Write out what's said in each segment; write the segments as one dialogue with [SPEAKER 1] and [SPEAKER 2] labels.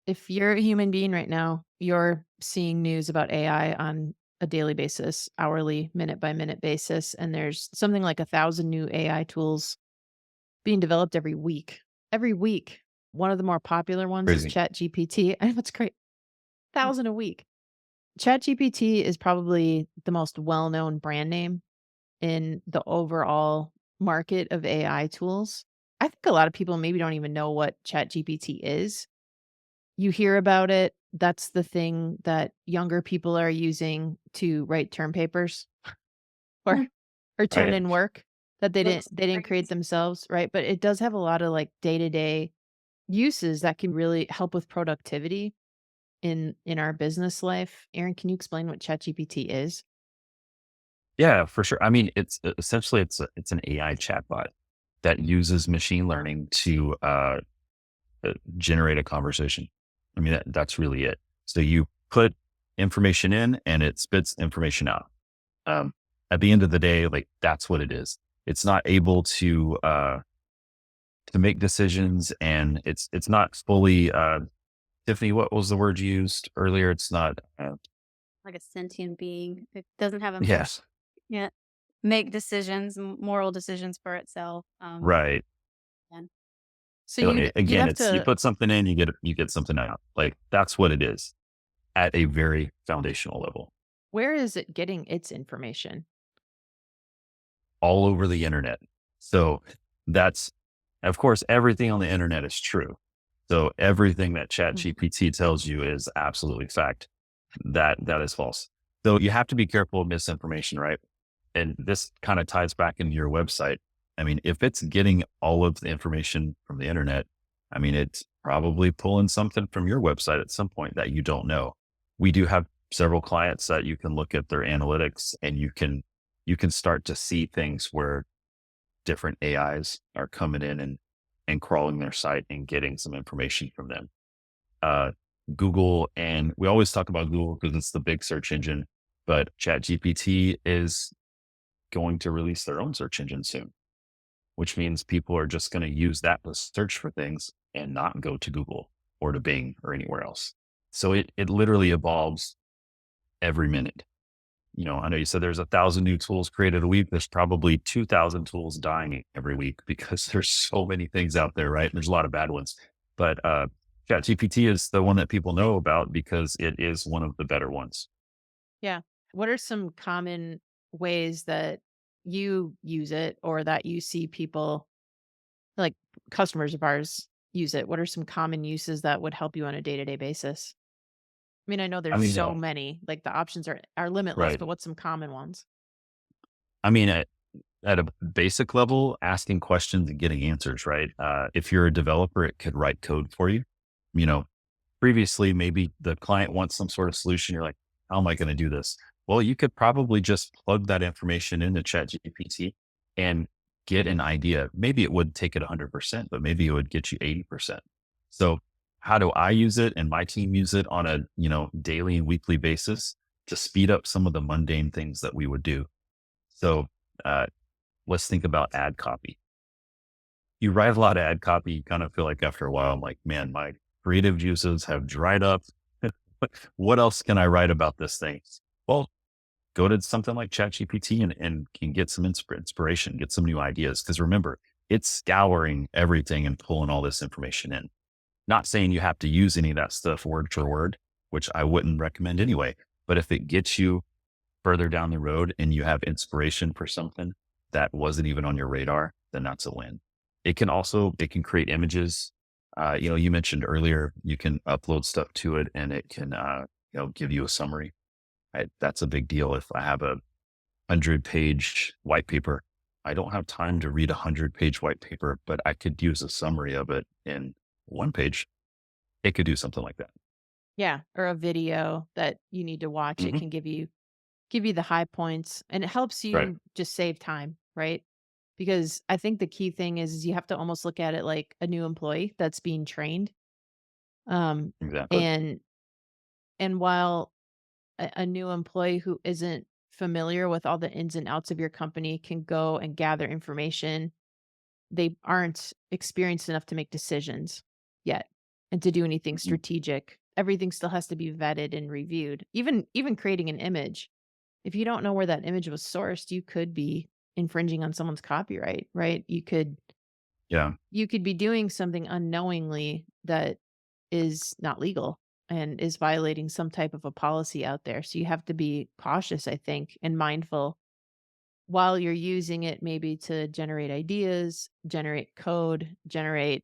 [SPEAKER 1] If you're a human being right now, you're seeing news about AI on a daily basis, hourly, minute by minute basis, and there's something like 1,000 new AI tools being developed every week. Every week. One of the more popular ones is
[SPEAKER 2] Crazy.
[SPEAKER 1] ChatGPT. I know it's great. 1,000 a week. ChatGPT is probably the most well-known brand name in the overall market of AI tools. I think a lot of people maybe don't even know what ChatGPT is. You hear about it, that's the thing that younger people are using to write term papers or
[SPEAKER 3] Mm,
[SPEAKER 1] turn
[SPEAKER 2] Right.
[SPEAKER 1] in work that
[SPEAKER 3] looks
[SPEAKER 1] they didn't create
[SPEAKER 3] great.
[SPEAKER 1] themselves, right? But it does have a lot of, like, day-to-day uses that can really help with productivity in our business life. Aaron, can you explain what ChatGPT is?
[SPEAKER 2] Yeah, for sure. I mean, it's essentially it's an AI chatbot that uses machine learning to generate a conversation. I mean, that's really it. So you put information in and it spits information out. Um, at the end of the day, like that's what it is. It's not able to make decisions, and it's not fully. Tiffany, what was the word you used earlier? It's not.
[SPEAKER 3] Like a sentient being. It doesn't have emotion
[SPEAKER 2] Yes,
[SPEAKER 3] yet. Make decisions, moral decisions for itself.
[SPEAKER 2] right.
[SPEAKER 3] And
[SPEAKER 1] So you'd
[SPEAKER 2] Again,
[SPEAKER 1] have
[SPEAKER 2] it's you
[SPEAKER 1] to
[SPEAKER 2] put something in, you get something out. Like that's what it is at a very foundational level,
[SPEAKER 1] where is it getting its information?
[SPEAKER 2] all over the internet. So that's, of course, everything on the internet is true. So everything that
[SPEAKER 1] Mm.
[SPEAKER 2] ChatGPT tells you is absolutely fact. That is false. So you have to be careful of misinformation, right? And this kind of ties back into your website. I mean, if it's getting all of the information from the internet, I mean, it's probably pulling something from your website at some point that you don't know. We do have several clients that you can look at their analytics and you can start to see things where different AIs are coming in and crawling their site and getting some information from them. Uh, Google, and we always talk about Google because it's the big search engine, but ChatGPT is going to release their own search engine soon, which means people are just going to use that to search for things and not go to Google or to Bing or anywhere else. So it literally evolves every minute. You know, I know you said there's 1,000 new tools created a week. There's probably 2,000 tools dying every week because there's so many things out there, right? There's a lot of bad ones, but ChatGPT is the one that people know about because it is one of the better ones.
[SPEAKER 1] Yeah. What are some common ways that you use it or that you see people, like customers of ours, use it? What are some common uses that would help you on a day-to-day basis? I mean, I know
[SPEAKER 2] I
[SPEAKER 1] there's
[SPEAKER 2] mean,
[SPEAKER 1] so many, like the options are limitless,
[SPEAKER 2] right.
[SPEAKER 1] but what's some common ones?
[SPEAKER 2] I mean, at a basic level, asking questions and getting answers, right? If you're a developer, it could write code for you. You know, previously, maybe the client wants some sort of solution. You're like, how am I going to do this? Well, you could probably just plug that information into ChatGPT and get an idea. Maybe it would take it 100%, but maybe it would get you 80%. So how do I use it and my team use it on a, daily and weekly basis to speed up some of the mundane things that we would do? So, uh, let's think about ad copy. You write a lot of ad copy, you kind of feel like after a while, I'm like, man, my creative juices have dried up. What else can I write about this thing? Well, go to something like ChatGPT and can get some inspiration, get some new ideas. Cause remember, it's scouring everything and pulling all this information in. Not saying you have to use any of that stuff word for word, which I wouldn't recommend anyway. But if it gets you further down the road and you have inspiration for something that wasn't even on your radar, then that's a win. It can create images. You mentioned earlier, you can upload stuff to it and it can, give you a summary. That's a big deal. If I have a 100-page white paper, I don't have time to read a 100-page white paper, but I could use a summary of it in one page. It could do something like that.
[SPEAKER 1] Yeah, or a video that you need to watch, it
[SPEAKER 2] Hmm.
[SPEAKER 1] can give you the high points, and it helps
[SPEAKER 2] Right.
[SPEAKER 1] you just save time, right? Because I think the key thing is you have to almost look at it like a new employee that's being trained. Um,
[SPEAKER 2] Exactly.
[SPEAKER 1] and while a new employee who isn't familiar with all the ins and outs of your company can go and gather information, they aren't experienced enough to make decisions yet. and to do anything strategic. Everything still has to be vetted and reviewed. Even creating an image. If you don't know where that image was sourced, you could be infringing on someone's copyright, right?
[SPEAKER 2] Yeah.
[SPEAKER 1] You could be doing something unknowingly that is not legal and is violating some type of a policy out there. So you have to be cautious, I think, and mindful while you're using it maybe to generate ideas, generate code, generate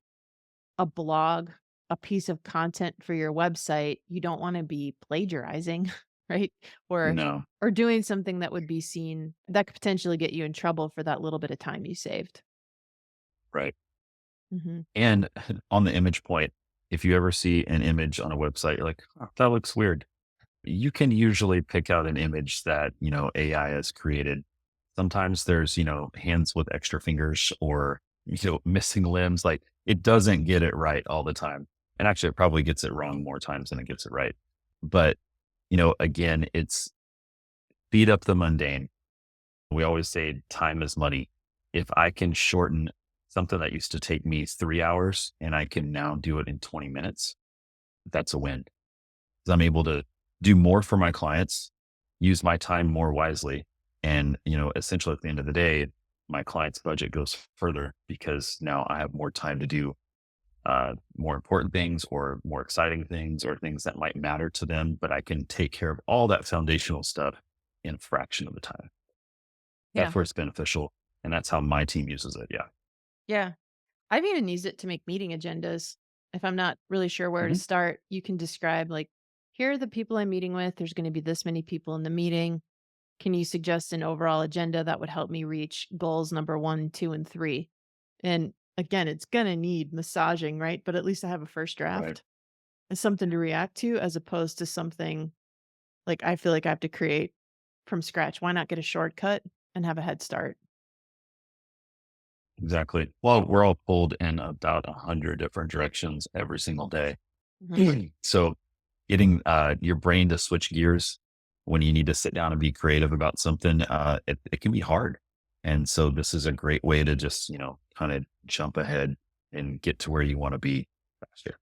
[SPEAKER 1] a blog, a piece of content for your website. You don't want to be plagiarizing, right? Or
[SPEAKER 2] No.
[SPEAKER 1] or doing something that would be seen that could potentially get you in trouble for that little bit of time you saved.
[SPEAKER 2] Right.
[SPEAKER 1] Mhm.
[SPEAKER 2] And on the image point, if you ever see an image on a website, you're like, "Oh, that looks weird." You can usually pick out an image that, AI has created. Sometimes there's, hands with extra fingers or, missing limbs. Like it doesn't get it right all the time. And actually it probably gets it wrong more times than it gets it right. But, again, it's speed up the mundane. We always say time is money. If I can shorten something that used to take me 3 hours and I can now do it in 20 minutes, that's a win. 'Cause I'm able to do more for my clients, use my time more wisely. And, essentially at the end of the day, my client's budget goes further because now I have more time to do more important things or more exciting things or things that might matter to them, but I can take care of all that foundational stuff in a fraction of the time.
[SPEAKER 1] Yeah.
[SPEAKER 2] That's where it's beneficial. And that's how my team uses it. Yeah.
[SPEAKER 1] Yeah. I've even used it to make meeting agendas. If I'm not really sure where to
[SPEAKER 2] Mhm.
[SPEAKER 1] start, you can describe like, here are the people I'm meeting with. There's going to be this many people in the meeting. Can you suggest an overall agenda that would help me reach goals number 1, 2, and 3? And again, it's going to need massaging, right? But at least I have a first
[SPEAKER 2] Right.
[SPEAKER 1] draft and something to react to as opposed to something like I feel like I have to create from scratch. Why not get a shortcut and have a head start?
[SPEAKER 2] Exactly. Well, we're all pulled in about 100 different directions every single day.
[SPEAKER 1] Mhm.
[SPEAKER 2] So getting your brain to switch gears when you need to sit down and be creative about something, it can be hard. And so this is a great way to just, kind of jump ahead and get to where you want to be faster.